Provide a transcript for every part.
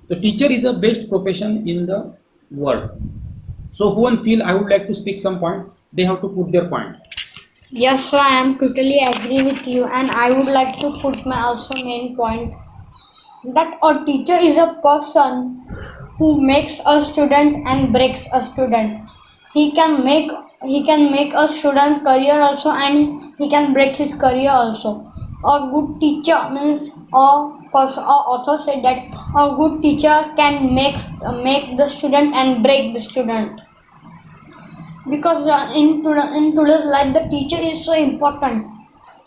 The teacher is the best profession in the world. So who one feel I would like to speak some point, they have to put their point. Yes, sir, I am totally agree with you, and I would like to put my also main point that a teacher is a person who makes a student and breaks a student. He can make he can make a student career also, and he can break his career also. A good teacher means a person. A author said that a good teacher can make the student and break the student, because in today's life the teacher is so important.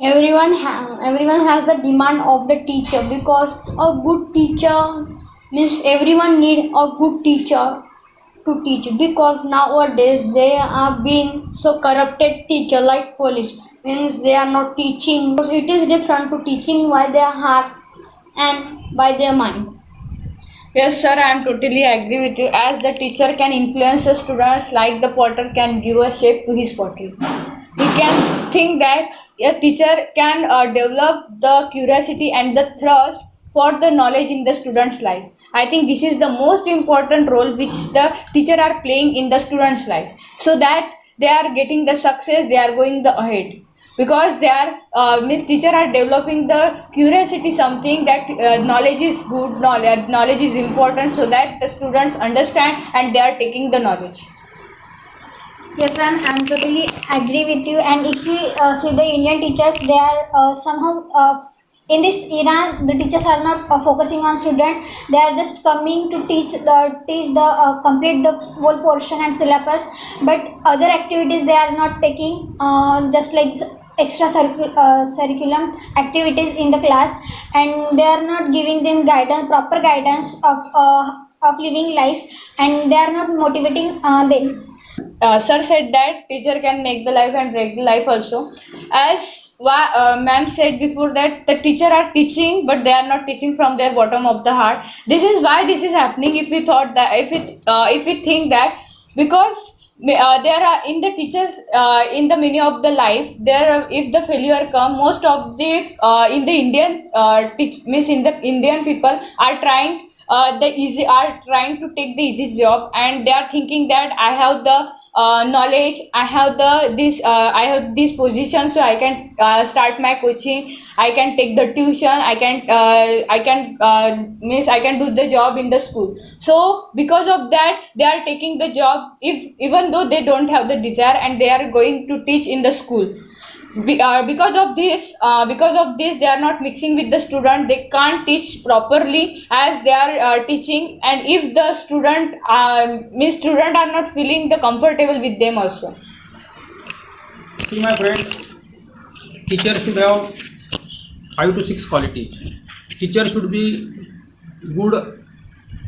Everyone has the demand of the teacher, because a good teacher means everyone need a good teacher to teach, because nowadays they are being so corrupted teacher like police means they are not teaching, because it is different to teaching by their heart and by their mind. Yes, sir, I am totally agree with you. As the teacher can influence the students, like the potter can give a shape to his pottery. We can think that a teacher can develop the curiosity and the thirst for the knowledge in the student's life. I think this is the most important role which the teacher are playing in the student's life, so that they are getting the success, they are going the ahead, because they are means teacher are developing the curiosity, something that knowledge is good, knowledge is important, so that the students understand and they are taking the knowledge. Yes, ma'am, I'm totally agree with you. And if we see the Indian teachers, they are somehow in this era, the teachers are not focusing on student. They are just coming to teach the complete the whole portion and syllabus. But other activities they are not taking, just like extra curriculum activities in the class, and they are not giving them guidance, proper guidance of living life, and they are not motivating them. Sir said that teacher can make the life and break the life also. As ma'am said before, that the teacher are teaching, but they are not teaching from their bottom of the heart. This is why this is happening. If we thought that, if we think that, because there are in the teachers in the many of the life there, if the failure come, most of the in the Indian means in the Indian people are trying are trying to take the easy job, and they are thinking that I have the knowledge, I have the this I have this position, so I can start my coaching, I can take the tuition, I can means I can do the job in the school. So because of that they are taking the job, if even though they don't have the desire, and they are going to teach in the school. Because of this they are not mixing with the student, they can't teach properly as they are teaching, and if the student means student are not feeling the comfortable with them also. See my friend, teacher should have 5 to 6 qualities. Teacher should be good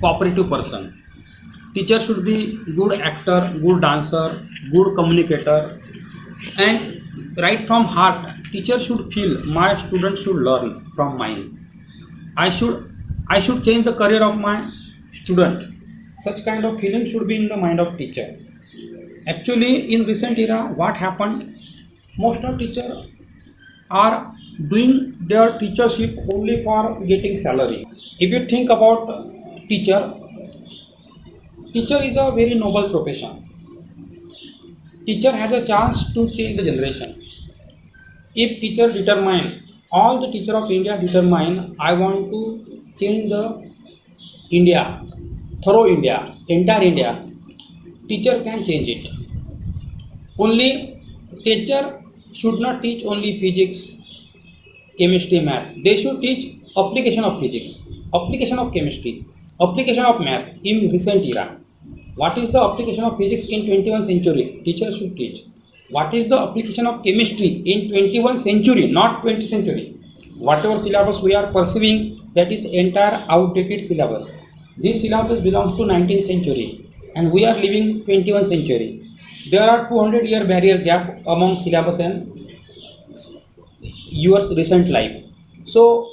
cooperative person. Teacher should be good actor, good dancer, good communicator, and right from heart teacher should feel my student should learn from mine. I should change the career of my student. Such kind of feeling should be in the mind of teacher. Actually in recent era what happened, most of teacher are doing their teachership only for getting salary. If you think about teacher is a very noble profession. Teacher has a chance to change the generation. If teacher determine, all the teacher of India determine, I want to change the India, thorough India, entire India, teacher can change it. Only teacher should not teach only physics, chemistry, math. They should teach application of physics, application of chemistry, application of math in recent era. What is the application of physics in 21st century? Teacher should teach. What is the application of chemistry in 21st century, not 20th century? Whatever syllabus we are pursuing, that is entire outdated syllabus. This syllabus belongs to 19th century and we are living 21st century. There are 200-year barrier gap among syllabus and your recent life. So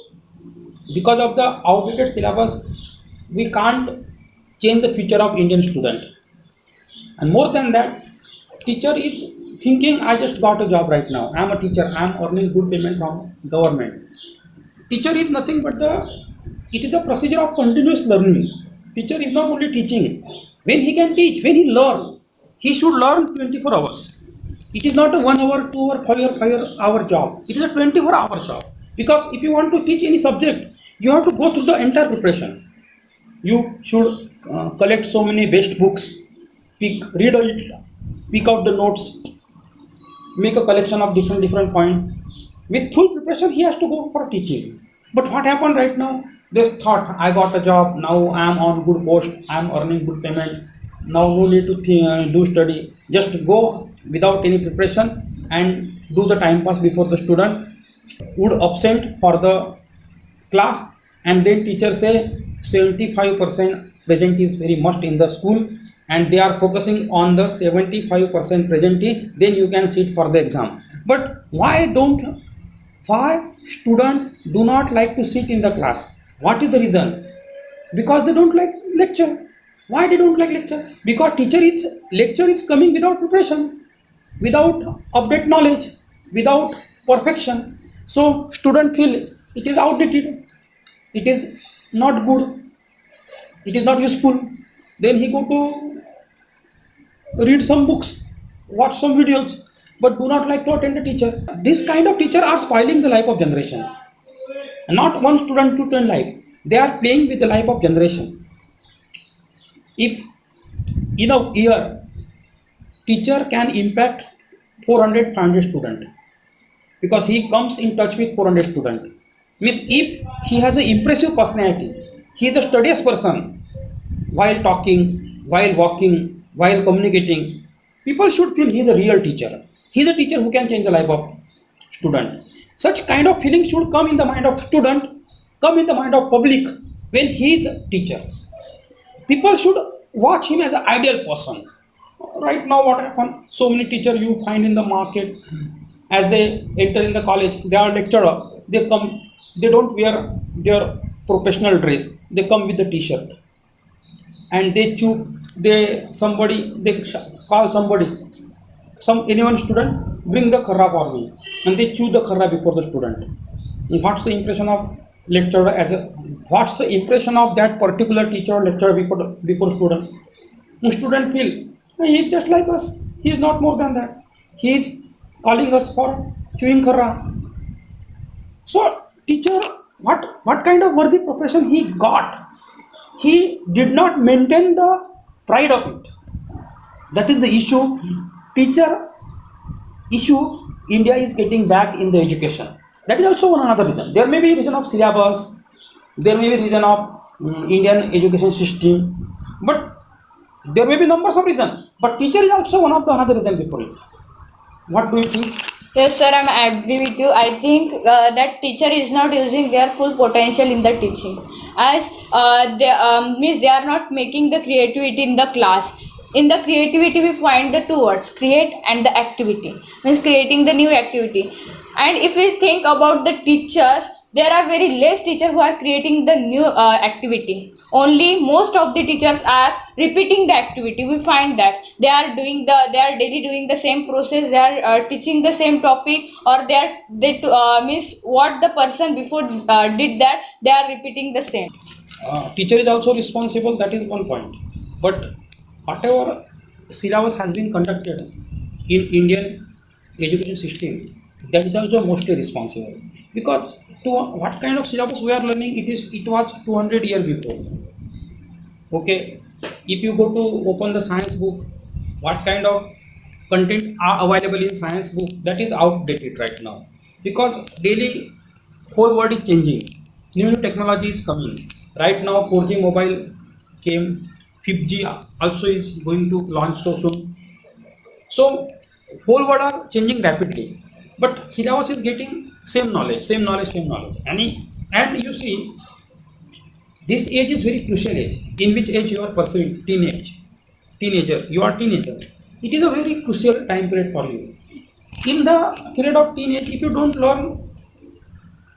because of the outdated syllabus, we can't change the future of Indian student. And more than that, teacher is thinking I just got a job right now. I am a teacher. I am earning good payment from government. Teacher is nothing but it is the procedure of continuous learning. Teacher is not only teaching. When he can teach, when he learn, he should learn 24 hours. It is not a 1 hour, 2 hour, 5 hour job. It is a 24-hour job. Because if you want to teach any subject, you have to go through the entire preparation. You should collect so many best books, read it, pick out the notes, make a collection of different points. With full preparation, he has to go for teaching. But what happened right now? This thought, I got a job, now I am on good post, I am earning good payment, now no need to do study. Just go without any preparation and do the time pass before the student would absent for the class, and then teacher say 75% present is very must in the school, and they are focusing on the 75% presenting, then you can sit for the exam. But why students do not like to sit in the class? What is the reason? Because they don't like lecture. Why they don't like lecture? Because lecture is coming without preparation, without update knowledge, without perfection. So student feel it is outdated, it is not good, it is not useful. Then he go to read some books, watch some videos, but do not like to attend the teacher. This kind of teacher are spoiling the life of generation. Not one student to 10 life. They are playing with the life of generation. If in a year, teacher can impact 400-500 students, because he comes in touch with 400 students. Means if he has an impressive personality, he is a studious person, while talking, while walking, while communicating, people should feel he is a real teacher. He is a teacher who can change the life of student. Such kind of feeling should come in the mind of student, come in the mind of public when he is a teacher. People should watch him as an ideal person. Right now what happened? So many teachers you find in the market, as they enter in the college, they are lecturer, they come, they don't wear their professional dress, they come with the t-shirt, and they call somebody, anyone student, bring the kharra for me, and they chew the kharra before the student. What's the impression of lecturer what's the impression of that particular teacher or lecturer before student? Student feel he is just like us, he is not more than that, he is calling us for chewing kharra. So teacher, what kind of worthy profession he got? He did not maintain the pride of it. That is the issue. Teacher issue, India is getting back in the education. That is also one another reason. There may be reason of syllabus, there may be reason of Indian education system, but there may be numbers of reasons. But teacher is also one of the another reason before it. What do you think? Yes, sir, I agree with you. I think that teacher is not using their full potential in the teaching, as they are not making the creativity in the class. In the creativity, we find the two words, create and the activity, means creating the new activity. And if we think about the teachers, there are very less teachers who are creating the new activity. Only most of the teachers are repeating the activity. We find that they are daily doing the same process, they are teaching the same topic, or means what the person before did that, they are repeating the same. Teacher is also responsible, that is one point. But whatever syllabus has been conducted in Indian education system, that is also mostly responsible. Because to what kind of syllabus we are learning, it was 200 years before. Okay, if you go to open the science book, what kind of content are available in science book, that is outdated right now. Because daily whole world is changing, new technology is coming. Right now 4G mobile came, 5G also is going to launch so soon. So whole world are changing rapidly, but syllabus is getting same knowledge. And you see, this age is very crucial age, in which age you are pursuing teenager, you are teenager. It is a very crucial time period for you. In the period of teenage, if you don't learn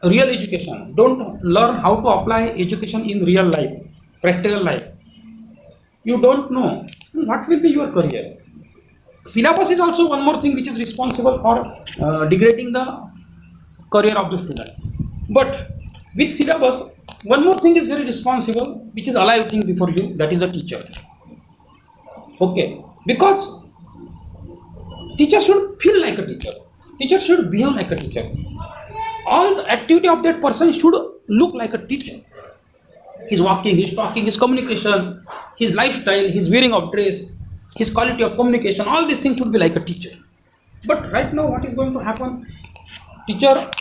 real education, don't learn how to apply education in real life, practical life, you don't know what will be your career. Syllabus is also one more thing which is responsible for degrading the career of the student. But with syllabus, one more thing is very responsible, which is alive thing before you, that is a teacher. Okay, because teacher should feel like a teacher. Teacher should behave like a teacher. All the activity of that person should look like a teacher. His walking, his talking, his communication, his lifestyle, his wearing of dress, his quality of communication, all these things should be like a teacher. But right now, what is going to happen? Teacher,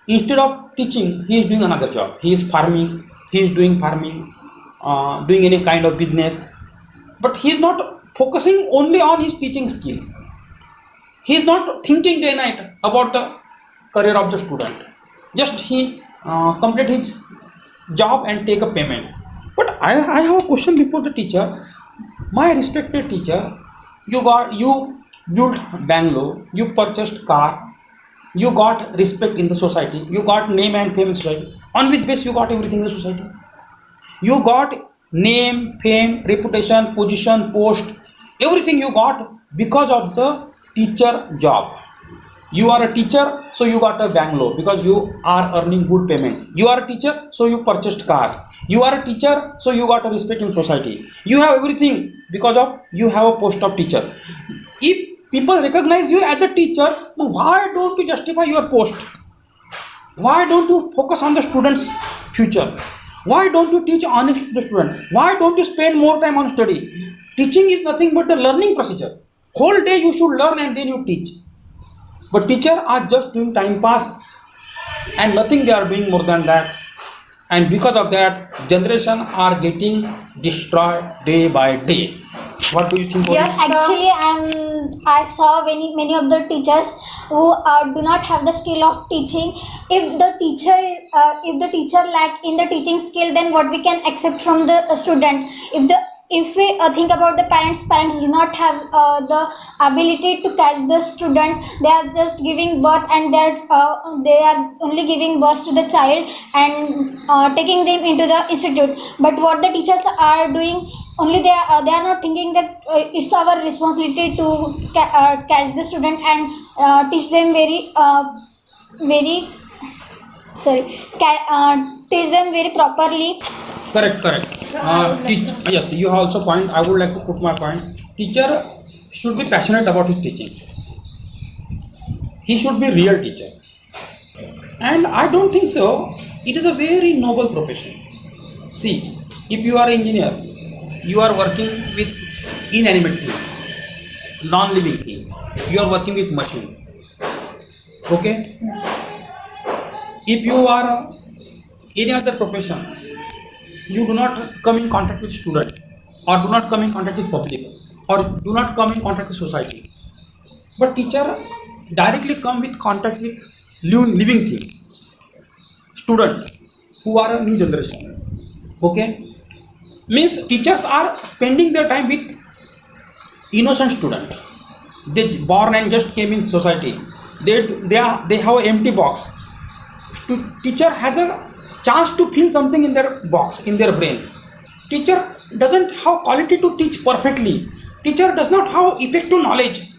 instead of teaching, he is doing another job. He is farming, he is doing farming, doing any kind of business. But he is not focusing only on his teaching skill. He is not thinking day and night about the career of the student. Just he complete his job and take a payment. But I have a question before the teacher. My respected teacher, you built bungalow, you purchased car, you got respect in the society, you got name and fame in society. On which base you got everything in the society? You got name, fame, reputation, position, post, everything you got because of the teacher job. You are a teacher, so you got a bungalow because you are earning good payment. You are a teacher, so you purchased car. You are a teacher, so you got a respect in society. You have everything because of you have a post of teacher. If people recognize you as a teacher, why don't you justify your post? Why don't you focus on the student's future? Why don't you teach honestly to the student? Why don't you spend more time on study? Teaching is nothing but the learning procedure. Whole day you should learn and then you teach. But teachers are just doing time pass and nothing they are doing more than that. And because of that, generation are getting destroyed day by day. What do you think about Yes, this? Actually, I saw many of the teachers who do not have the skill of teaching. If the teacher lack in the teaching skill, then what we can accept from the student? If we think about the parents do not have the ability to catch the student. They are just giving birth and they are only giving birth to the child and taking them into the institute. But what the teachers are doing, only they are not thinking that it's our responsibility to catch the student and teach them teach them very properly. Correct. Yes, you also point. I would like to put my point. Teacher should be passionate about his teaching. He should be real teacher. And I don't think so. It is a very noble profession. See, if you are engineer, you are working with inanimate thing, non-living thing. You are working with machine. Okay? If you are any other profession, you do not come in contact with student, or do not come in contact with public, or do not come in contact with society. But teacher directly come with contact with living thing, student who are a new generation. Okay, means teachers are spending their time with innocent student. They born and just came in society. They have an empty box. Teacher has a chance to feel something in their box, in their brain. Teacher doesn't have quality to teach perfectly. Teacher does not have effective knowledge,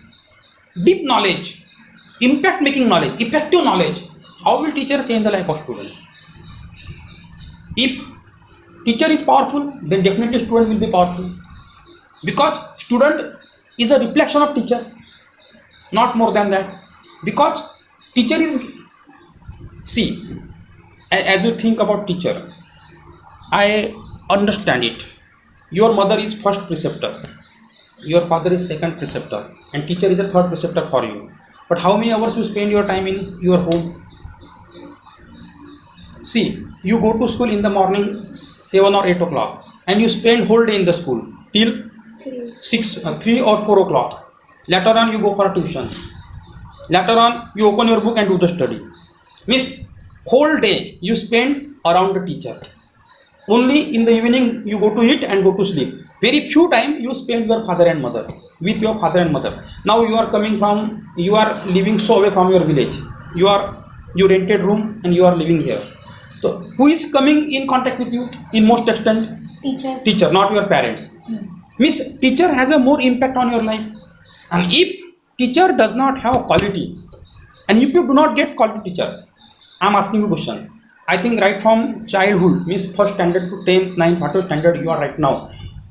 deep knowledge, impact making knowledge, effective knowledge. How will teacher change the life of student? If teacher is powerful, then definitely student will be powerful. Because student is a reflection of teacher, not more than that. Because teacher is, see, as you think about teacher, I understand it. Your mother is first preceptor, your father is second preceptor, and teacher is the third preceptor for you. But how many hours you spend your time in your home? See, you go to school in the morning 7 or 8 o'clock, and you spend whole day in the school till 3 or 4 o'clock. Later on you go for tuition. Later on you open your book and do the study. Means whole day you spend around the teacher. Only in the evening you go to eat and go to sleep. Very few time you spend your father and mother, with your father and mother. Now you are living so away from your village. You rented room and you are living here. So who is coming in contact with you in most extent? Teachers. Teacher, not your parents. Means teacher has a more impact on your life. And if teacher does not have quality, and if you do not get quality teacher, I am asking you a question. I think right from childhood, means first standard to 10th, 9th, whatever standard you are right now,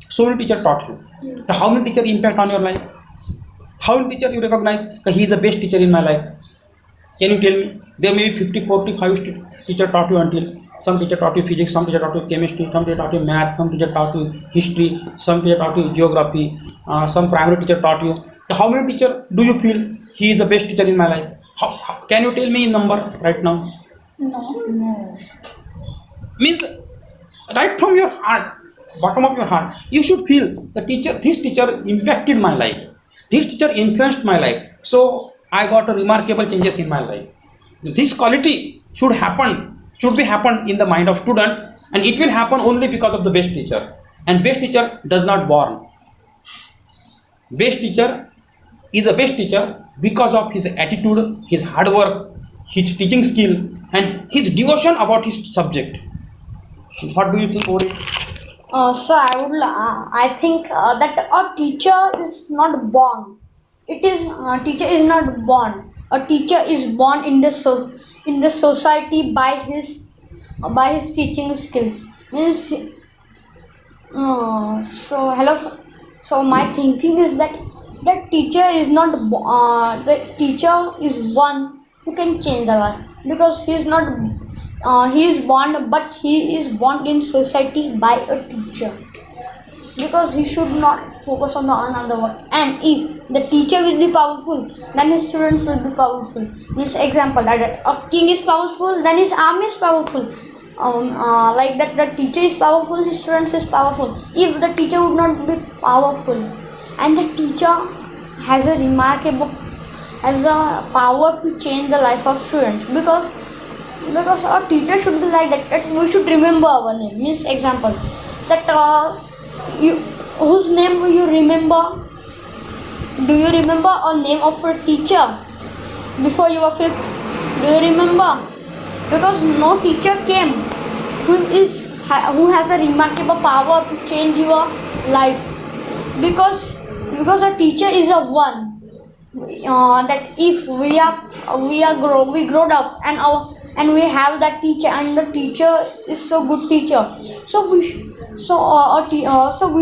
so many teacher taught you. So how many teacher impact on your life? How many teacher you recognize that he is the best teacher in my life? Can you tell me? There may be 50, 45 teacher taught you until some teacher taught you physics, some teacher taught you chemistry, some teacher taught you math, some teacher taught you history, some teacher taught you geography, some primary teacher taught you. So how many teacher do you feel he is the best teacher in my life? Can you tell me in number right now? No. Means right from your heart, bottom of your heart, you should feel the teacher, this teacher impacted my life. This teacher influenced my life. So I got a remarkable changes in my life. This quality should be happen in the mind of student, and it will happen only because of the best teacher. And best teacher does not born. Best teacher is a best teacher because of his attitude, his hard work, his teaching skill, and his devotion about his subject. What do you think about it? So I think that a teacher is not born. It is teacher is not born. A teacher is born in the society by his teaching skills. Means so hello. So my thinking is that the teacher is not the teacher is one who can change the life, because he is not he is born, but he is born in society by a teacher, because he should not focus on the another one. And if the teacher will be powerful, then his students will be powerful. Means example that a king is powerful, then his army is powerful. Like that, the teacher is powerful, his students is powerful. If the teacher would not be powerful, and the teacher has a power to change the life of students, because our teacher should be like that we should remember our name. Means example that you whose name you remember. Do you remember a name of a teacher before you were fifth? Do you remember? Because no teacher came who has a remarkable power to change your life, because a teacher is a one that if we grow up and we have that teacher, and the teacher is so good teacher, so we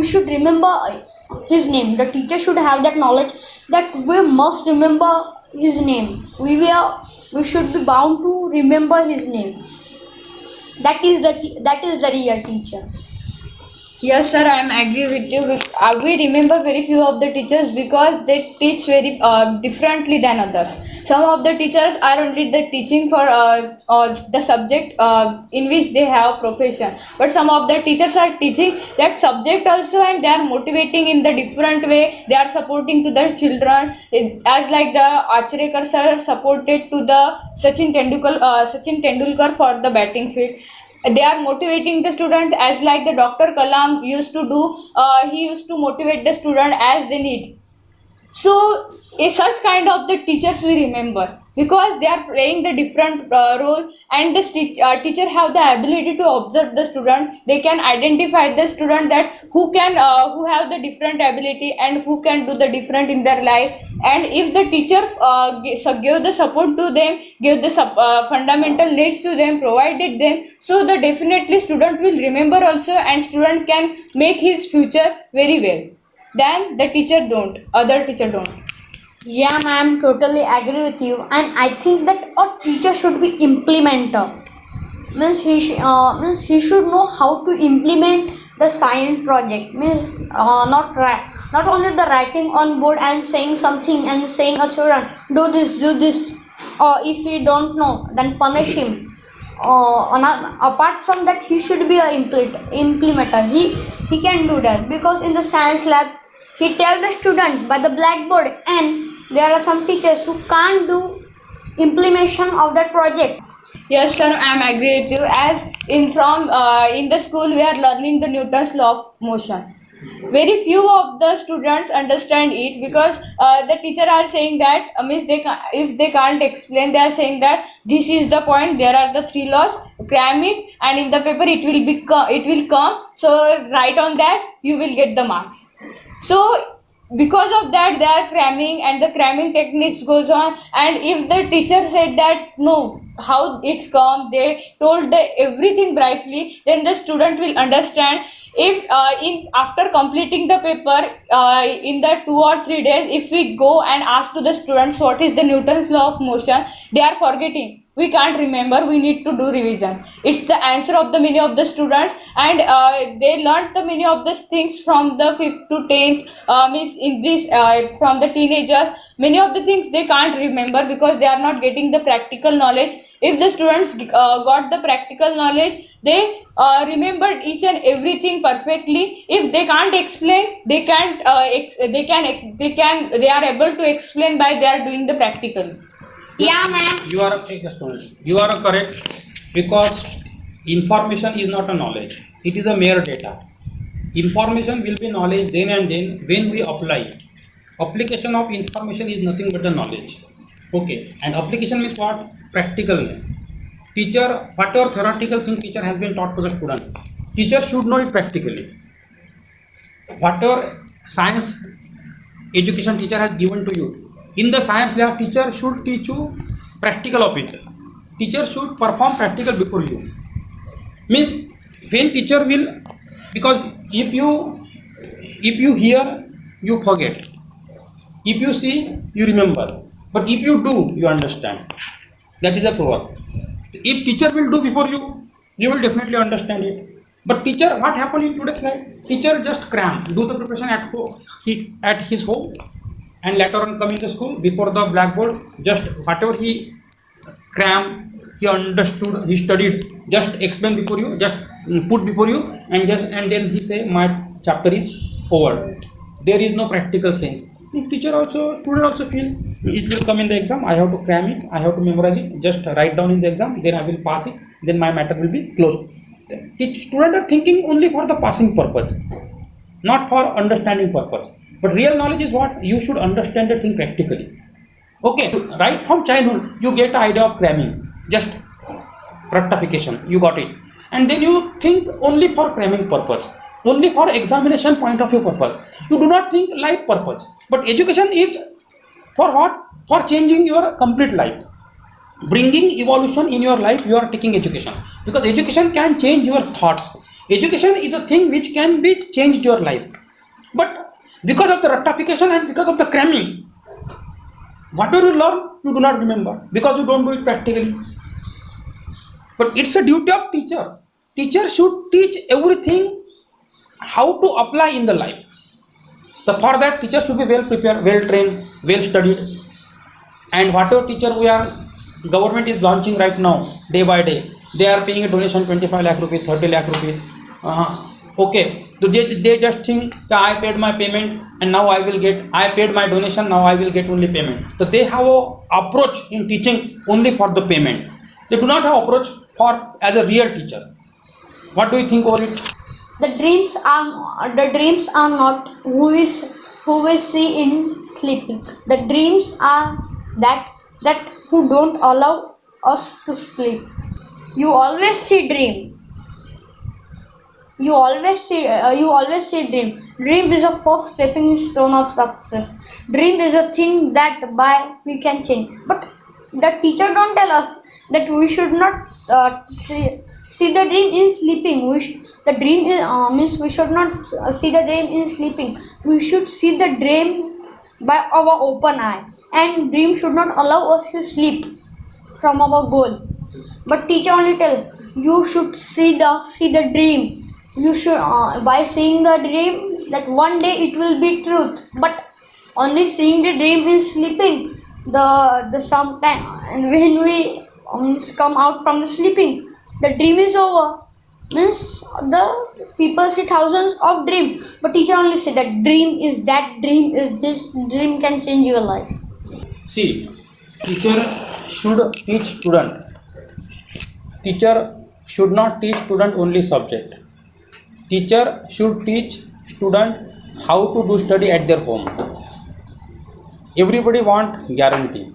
should remember his name. The teacher should have that knowledge that we must remember his name. We should be bound to remember his name. That is the real teacher. Yes, sir, I am agree with you. We remember very few of the teachers because they teach very differently than others. Some of the teachers are only the teaching for the subject in which they have profession, but some of the teachers are teaching that subject also, and they are motivating in the different way. They are supporting to the children, as like the Achrekar sir supported to the Sachin Tendulkar for the batting field. They are motivating the student as like the Dr. Kalam used to do. He used to motivate the student as they need. So such kind of the teachers we remember because they are playing the different role, and the teacher have the ability to observe the student. They can identify the student that who have the different ability and who can do the different in their life. And if the teacher give the support to them, give the fundamental needs to them, provided them, so the definitely student will remember also, and student can make his future very well. Then the teacher don't, other teacher don't. Yeah, ma'am, totally agree with you. And I think that a teacher should be implementer. Means he should know how to implement the science project. Means not only the writing on board and saying something and saying a children do this, or if he don't know then punish him. Apart from that, he should be a implementer. He can do that, because in the science lab he tell the student by the blackboard, and there are some teachers who can't do implementation of that project. Yes, sir, I am agree with you. As in the school we are learning the Newton's law of motion. Very few of the students understand it because the teacher are saying that if they can't explain, they are saying that this is the point. There are the 3 laws. Cram it, and in the paper it will come. So write on that. You will get the marks. So because of that they are cramming, and the cramming techniques goes on. And if the teacher said that no, how it's come. They told everything briefly. Then the student will understand. If in after completing the paper in the 2 or 3 days, if we go and ask to the students what is the Newton's law of motion, they are forgetting. We can't remember. We need to do revision. It's the answer of the many of the students, and they learned the many of these things from the 5th to 10th. Means in this from the teenagers, many of the things they can't remember because they are not getting the practical knowledge. If the students got the practical knowledge, they remembered each and everything perfectly. If they can't explain, they can't. They are able to explain by they are doing the practical. Yeah, ma'am. You are just hold. You are correct, because information is not a knowledge. It is a mere data. Information will be knowledge then and then when we apply it. Application of information is nothing but the knowledge. Okay, and application means what? Practicalness. Teacher, whatever theoretical thing teacher has been taught to the student, teacher should know it practically. Whatever science education teacher has given to you, in the science lab, teacher should teach you practical of it. Teacher should perform practical before you. Means when teacher will, because if you hear, you forget. If you see, you remember. But if you do, you understand. That is the proverb. If teacher will do before you, you will definitely understand it. But teacher, what happened in today's life? Teacher just cram, do the preparation at home, at his home, and later on come in the school before the blackboard. Just whatever he cram, he understood, he studied, just explain before you, just put before you, and then he say my chapter is over. There is no practical sense. Teacher also, student also feel it will come in the exam, I have to cram it, I have to memorize it, just write down in the exam, then I will pass it, then my matter will be closed. Students are thinking only for the passing purpose, not for understanding purpose. But real knowledge is what? You should understand the thing practically. Okay, right from childhood, you get the idea of cramming, just rectification, you got it. And then you think only for cramming purpose, only for examination point of view purpose. You do not think life purpose. But education is for what? For changing your complete life. Bringing evolution in your life, you are taking education. Because education can change your thoughts. Education is a thing which can be changed your life. But because of the rectification and because of the cramming, whatever you learn, you do not remember because you don't do it practically. But it's a duty of teacher. Teacher should teach everything how to apply in the life. So for that, teacher should be well prepared, well trained, well studied. And whatever teacher government is launching right now, day by day, they are paying a donation 25 lakh rupees, 30 lakh rupees. Okay, so they just think that I paid my payment and now I paid my donation, now I will get only payment. So they have a approach in teaching only for the payment. They do not have approach for as a real teacher. What do you think over it? The dreams are not who we see in sleeping. The dreams are that who don't allow us to sleep. You always see dream. You always see dream. Dream is a first stepping stone of success. Dream is a thing that by we can change. But the teacher don't tell us that we should not see the dream in sleeping. The dream means we should not see the dream in sleeping. We should see the dream by our open eye. And dream should not allow us to sleep from our goal. But teacher only tell you should see the dream. You should by seeing the dream that one day it will be truth. But only seeing the dream in sleeping. The sometime and when we come out from the sleeping, the dream is over. Means the people see thousands of dreams, but teacher only say that dream is this, dream can change your life. See, teacher should teach student. Teacher should not teach student only subject. Teacher should teach student how to do study at their home. Everybody want guarantee.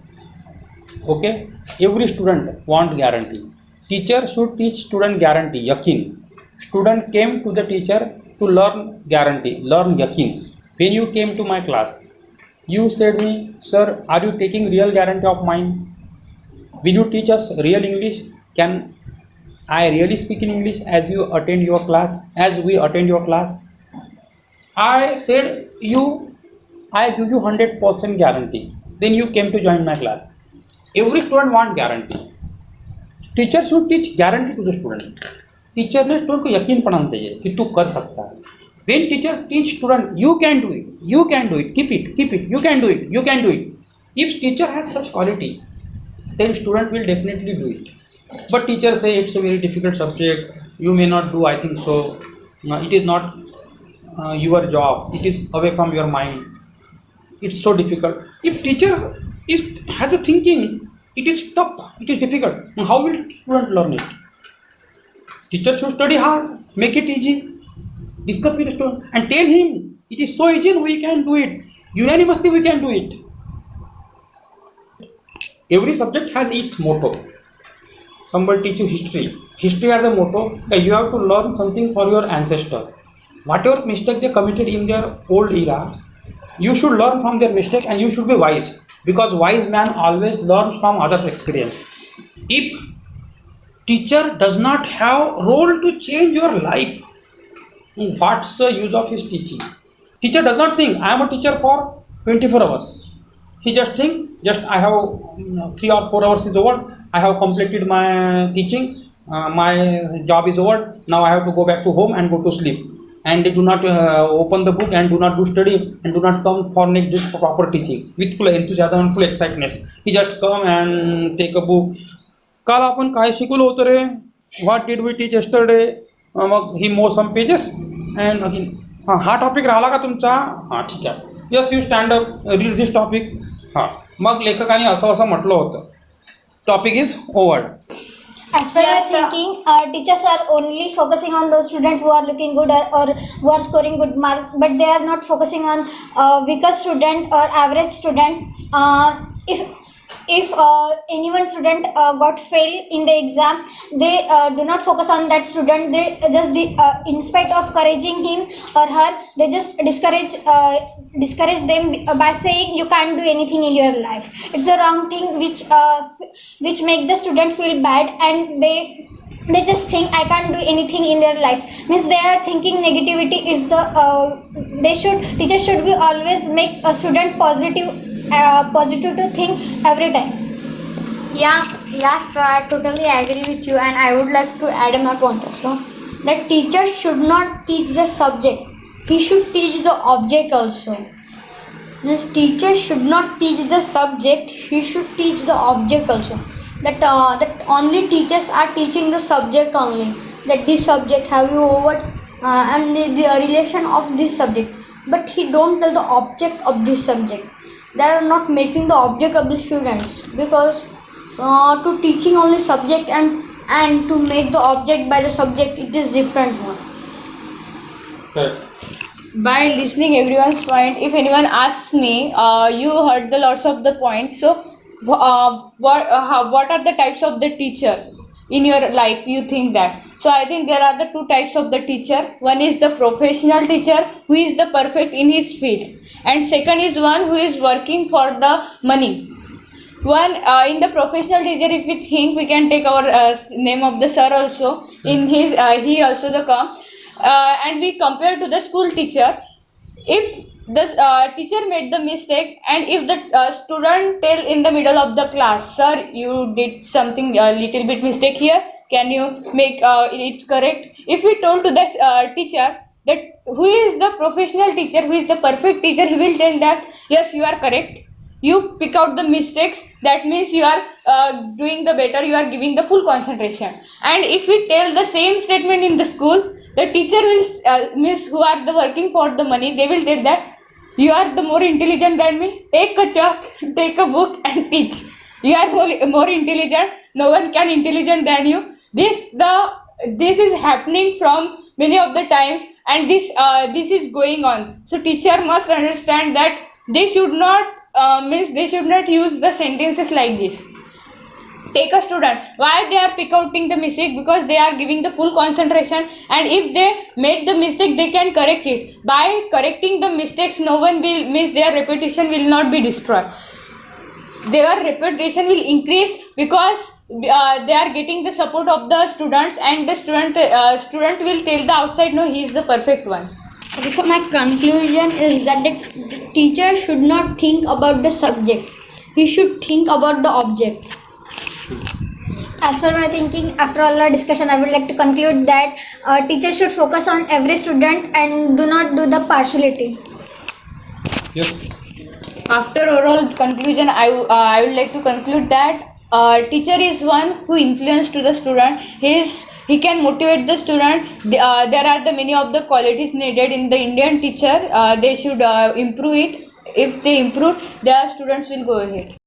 Okay, every student want guarantee. Teacher should teach student guarantee, yakin. Student came to the teacher to learn guarantee, learn yakin. When you came to my class, you said me, sir, are you taking real guarantee of mine? Will you teach us real English? Can I really speak in English as you attend your class, as we attend your class? I said I give you 100% guarantee. Then you came to join my class. Every student want guarantee. Teacher should teach guarantee to the student. Teacher ने student को यकीन पढ़ाना चाहिए कि तू कर सकता है. When teacher teach student you can do it, you can do it, keep it, you can do it, you can do it. If teacher has such quality then student will definitely do it. But teacher say it's a very difficult subject, you may not do. I think so. It is not your job, it is away from your mind, it's so difficult. If teacher has a thinking, it is tough, it is difficult, how will student learn it? Teacher should study hard, make it easy, discuss with the student and tell him it is so easy, we can do it, unanimously we can do it. Every subject has its motto. Somebody teach you history. History has a motto that you have to learn something for your ancestor. Whatever mistake they committed in their old era, you should learn from their mistake and you should be wise. Because wise man always learns from others' experience. If teacher does not have role to change your life, what's the use of his teaching? Teacher does not think I am a teacher for 24 hours. He just think, I have 3 or 4 hours is over, I have completed my teaching, my job is over, now I have to go back to home and go to sleep. And they do not open the book and do not do study and do not come for next proper teaching with full enthusiasm and full excitedness. He just come and take a book. काल आपण काय शिकवलं होतं रे, what did we teach yesterday? Mug he mow some pages and again हा topic राहिला का तुमचा? हां ठीक आहे, yes you stand up, read this topic. हां मग लेखकाने असं म्हटलं होतं, topic is over. As per your thinking, teachers are only focusing on those students who are looking good or who are scoring good marks, but they are not focusing on weaker student or average student. If anyone student got fail in the exam, they do not focus on that student. They just in spite of encouraging him or her, they just discourage them by saying you can't do anything in your life. It's the wrong thing which make the student feel bad, and they just think I can't do anything in their life. Means they are thinking negativity is the teachers should be always make a student positive to think every time. Yes, I totally agree with you, and I would like to add my point also. That teacher should not teach the subject; he should teach the object also. This teacher should not teach the subject; he should teach the object also. That only teachers are teaching the subject only. That this subject have you over and the relation of this subject, but he don't tell the object of this subject. They are not making the object of the students, because to teaching only subject and to make the object by the subject, it is different one. By listening everyone's point, if anyone asks me, you heard the lots of the points, so what are the types of the teacher in your life? You think that? So I think there are the 2 types of the teacher. One is the professional teacher who is the perfect in his field, and second is one who is working for the money. One in the professional teacher, if we think, we can take our name of the sir also. In his he also the come and we compare to the school teacher. If the teacher made the mistake, and if the student tell in the middle of the class, sir, you did something a little bit mistake here, can you make it correct? If we told to the teacher that who is the professional teacher, who is the perfect teacher, he will tell that yes, you are correct, you pick out the mistakes, that means you are doing the better, you are giving the full concentration. And if we tell the same statement in the school, the teacher will miss who are the working for the money, they will tell that you are the more intelligent than me, take a chalk, take a book and teach. You are more intelligent, no one can intelligent than you. This is happening from many of the times, and this is going on. So teacher must understand that they should not they should not use the sentences like this. Take a student, why they are pick outing the mistake? Because they are giving the full concentration, and if they made the mistake, they can correct it. By correcting the mistakes, no one will miss, their reputation will not be destroyed. their reputation will increase because they are getting the support of the students, and the student will tell the outside, no, he is the perfect one. Okay, so my conclusion is that the teacher should not think about the subject. He should think about the object. As for my thinking, after all our discussion, I would like to conclude that teachers should focus on every student and do not do the partiality. Yes. After overall conclusion, I would like to conclude that teacher is one who influence to the student. He can motivate the student. There are the many of the qualities needed in the Indian teacher. They should improve it. If they improve, their students will go ahead.